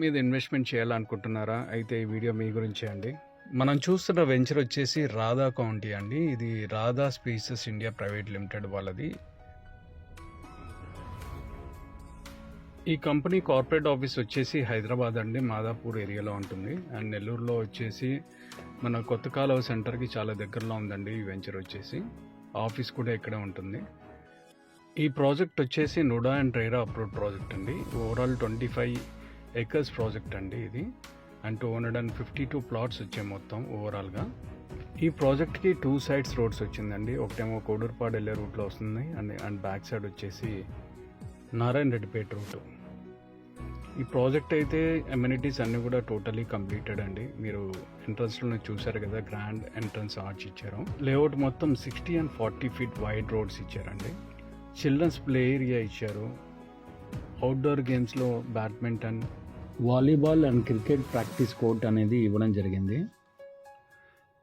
మీద ఇన్వెస్ట్మెంట్ చేయాలనుకుంటున్నారా? అయితే ఈ వీడియో మీ గురించే అండి. మనం చూస్తున్న వెంచర్ వచ్చేసి రాధా కౌంటీ అండి. ఇది Radha species India private limited వాళ్ళది. ఈ కంపెనీ కార్పొరేట్ ఆఫీస్ వచ్చేసి హైదరాబాద్ అండి, మాదాపూర్ ఏరియాలో ఉంటుంది. అండ్ నెల్లూరులో వచ్చేసి మన కొత్త కాలువ సెంటర్కి చాలా దగ్గరలో ఉందండి ఈ వెంచర్ వచ్చేసి. ఆఫీస్ కూడా ఇక్కడే ఉంటుంది. ఈ ప్రాజెక్ట్ వచ్చేసి NUDA and RERA approved project అండి. ఓవరాల్ 25 acres ప్రాజెక్ట్ అండి ఇది. అండ్ 252 ప్లాట్స్ వచ్చాయి మొత్తం ఓవరాల్గా. ఈ ప్రాజెక్ట్కి 2 sides రోడ్స్ వచ్చిందండి. ఒకటేమో కోడూరుపాడు వెళ్ళే రూట్లో వస్తుంది అండ్ బ్యాక్ సైడ్ వచ్చేసి నారాయణ రెడ్డిపేట రూట్. ఈ ప్రాజెక్ట్ అయితే అమ్యూనిటీస్ అన్నీ కూడా టోటలీ కంప్లీటెడ్ అండి. మీరు ఎంట్రన్స్లో చూసారు కదా, గ్రాండ్ ఎంట్రన్స్ ఆర్చ్ ఇచ్చారు. లేఅవుట్ మొత్తం 60 and 40 feet వైడ్ రోడ్స్ ఇచ్చారండి. చిల్డ్రన్స్ ప్లే ఏరియా ఇచ్చారు. అవుట్డోర్ గేమ్స్లో badminton, volleyball and cricket practice court అనేది ఇవ్వడం జరిగింది.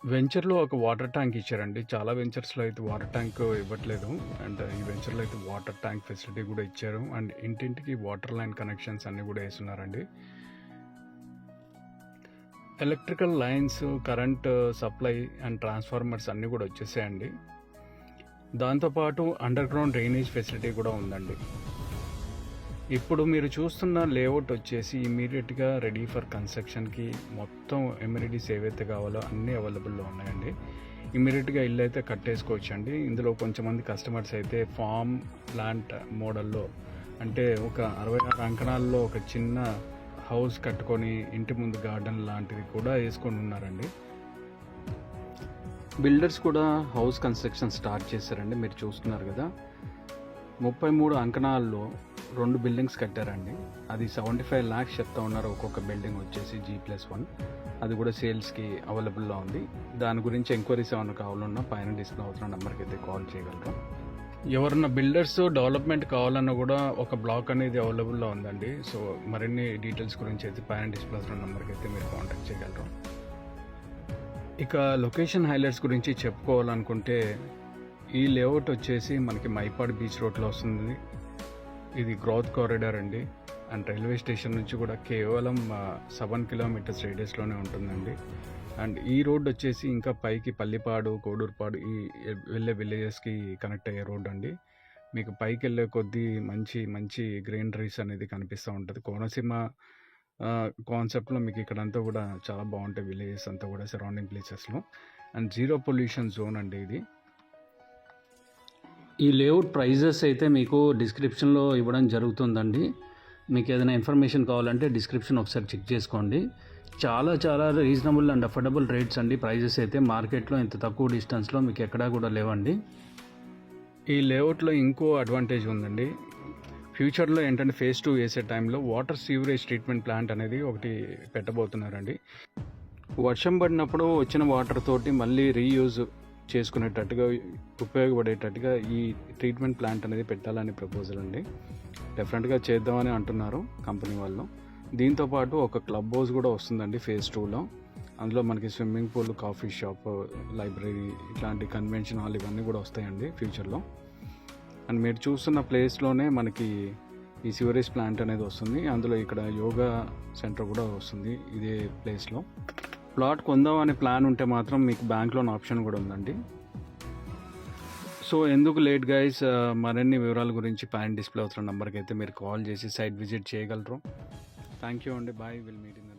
వెంచర్లో ఒక వాటర్ ట్యాంక్ ఇచ్చారండి. చాలా వెంచర్స్లో అయితే వాటర్ ట్యాంక్ ఇవ్వట్లేదు, అండ్ ఈ వెంచర్లో అయితే వాటర్ ట్యాంక్ ఫెసిలిటీ కూడా ఇచ్చారు. అండ్ ఇంటింటికి వాటర్ లైన్ కనెక్షన్స్ అన్నీ కూడా వేస్తున్నారండి. Electrical lines, current supply and transformers అన్నీ కూడా వచ్చేసాయండి. దాంతోపాటు అండర్ గ్రౌండ్ డ్రైనేజ్ ఫెసిలిటీ కూడా ఉందండి. ఇప్పుడు మీరు చూస్తున్న లేఅవుట్ వచ్చేసి ఇమీడియట్గా రెడీ ఫర్ కన్స్ట్రక్షన్కి. మొత్తం ఎమ్యూనిటీస్ ఏవైతే కావాలో అన్నీ అవైలబుల్లో ఉన్నాయండి. ఇమీడియట్గా ఇల్లు అయితే కట్టేసుకోవచ్చు అండి. ఇందులో కొంచెంమంది కస్టమర్స్ అయితే ఫామ్ ప్లాంట్ మోడల్లో, అంటే ఒక 66 అంకణాల్లో ఒక చిన్న హౌస్ కట్టుకొని ఇంటి ముందు గార్డెన్ లాంటిది కూడా వేసుకొని ఉన్నారండి. బిల్డర్స్ కూడా హౌస్ కన్స్ట్రక్షన్ స్టార్ట్ చేశారండి. మీరు చూస్తున్నారు కదా, 33 అంకణాల్లో 2 బిల్డింగ్స్ కట్టారండి. అది 75 lakhs చెప్తా ఉన్నారు ఒక్కొక్క బిల్డింగ్ వచ్చేసి G+1. అది కూడా సేల్స్కి అవైలబుల్లో ఉంది. దాని గురించి ఎంక్వైరీస్ ఏమైనా కావాలన్నా పైన డిస్ప్లే అవుతున్న నెంబర్కి అయితే కాల్ చేయగలరు. ఎవరన్నా బిల్డర్స్ డెవలప్మెంట్ కావాలన్నా కూడా ఒక బ్లాక్ అనేది అవైలబుల్లో ఉందండి. సో మరిన్ని డీటెయిల్స్ గురించి అయితే పైన డిస్ప్లే అవుతున్న నెంబర్కి అయితే మీరు కాంటాక్ట్ చేయగలరు. ఇక లొకేషన్ హైలైట్స్ గురించి చెప్పుకోవాలనుకుంటే, ఈ లేఅవుట్ వచ్చేసి మనకి మైపాడ్ బీచ్ రోడ్లో వస్తుంది. ఇది గ్రోత్ కారిడార్ అండి. అండ్ రైల్వే స్టేషన్ నుంచి కూడా కేవలం 7 kilometers రేడియస్లోనే ఉంటుందండి. అండ్ ఈ రోడ్ వచ్చేసి ఇంకా పైకి పల్లిపాడు, కోడూరుపాడు ఈ వెళ్ళే విలేజెస్కి కనెక్ట్ అయ్యే రోడ్ అండి. మీకు పైకి వెళ్ళే కొద్దీ మంచి మంచి గ్రీనరీస్ అనేది కనిపిస్తూ ఉంటుంది. కోనసీమ కాన్సెప్ట్లో మీకు ఇక్కడంతా కూడా చాలా బాగుంటాయి విలేజెస్ అంతా కూడా సరౌండింగ్ ప్లేసెస్లో. అండ్ 0 pollution జోన్ అండి ఇది. ఈ లేఅవుట్ ప్రైజెస్ అయితే మీకు డిస్క్రిప్షన్లో ఇవ్వడం జరుగుతుందండి. మీకు ఏదైనా ఇన్ఫర్మేషన్ కావాలంటే డిస్క్రిప్షన్ ఒకసారి చెక్ చేసుకోండి. చాలా చాలా రీజనబుల్ అండ్ అఫోర్డబుల్ రేట్స్ అండి. ప్రైజెస్ అయితే మార్కెట్లో ఇంత తక్కువ డిస్టెన్స్లో మీకు ఎక్కడా కూడా లేవండి. ఈ లేఅవుట్లో ఇంకో అడ్వాంటేజ్ ఉందండి. ఫ్యూచర్లో ఏంటంటే phase 2 వేసే టైంలో వాటర్ సీవరేజ్ ట్రీట్మెంట్ ప్లాంట్ అనేది ఒకటి పెట్టబోతున్నారండి. వర్షం పడినప్పుడు వచ్చిన వాటర్ తోటి మళ్ళీ రీయూజ్ చేసుకునేటట్టుగా, ఉపయోగపడేటట్టుగా ఈ ట్రీట్మెంట్ ప్లాంట్ అనేది పెట్టాలని ప్రపోజల్ అండి. డెఫినెట్గా చేద్దామని అంటున్నారు కంపెనీ వాళ్ళు. దీంతోపాటు ఒక క్లబ్ హౌస్ కూడా వస్తుందండి phase 2లో. అందులో మనకి swimming pool, coffee shop, library, ఇట్లాంటి కన్వెన్షన్ హాల్ ఇవన్నీ కూడా వస్తాయండి ఫ్యూచర్లో. అండ్ మీరు చూస్తున్న ప్లేస్లోనే మనకి ఈ సివరేజ్ ప్లాంట్ అనేది వస్తుంది. అందులో ఇక్కడ యోగా సెంటర్ కూడా వస్తుంది ఇదే ప్లేస్లో. ప్లాట్ కొందాం అనే ప్లాన్ ఉంటే మాత్రం మీకు బ్యాంక్ లోన్ ఆప్షన్ కూడా ఉందండి. సో ఎందుకు లేట్ గైస్, మరిన్ని వివరాల గురించి పైన డిస్ప్లే అవుతున్న నెంబర్కి అయితే మీరు కాల్ చేసి సైట్ విజిట్ చేయగలరు. థ్యాంక్ యూ అండి. Bye. Will meet in the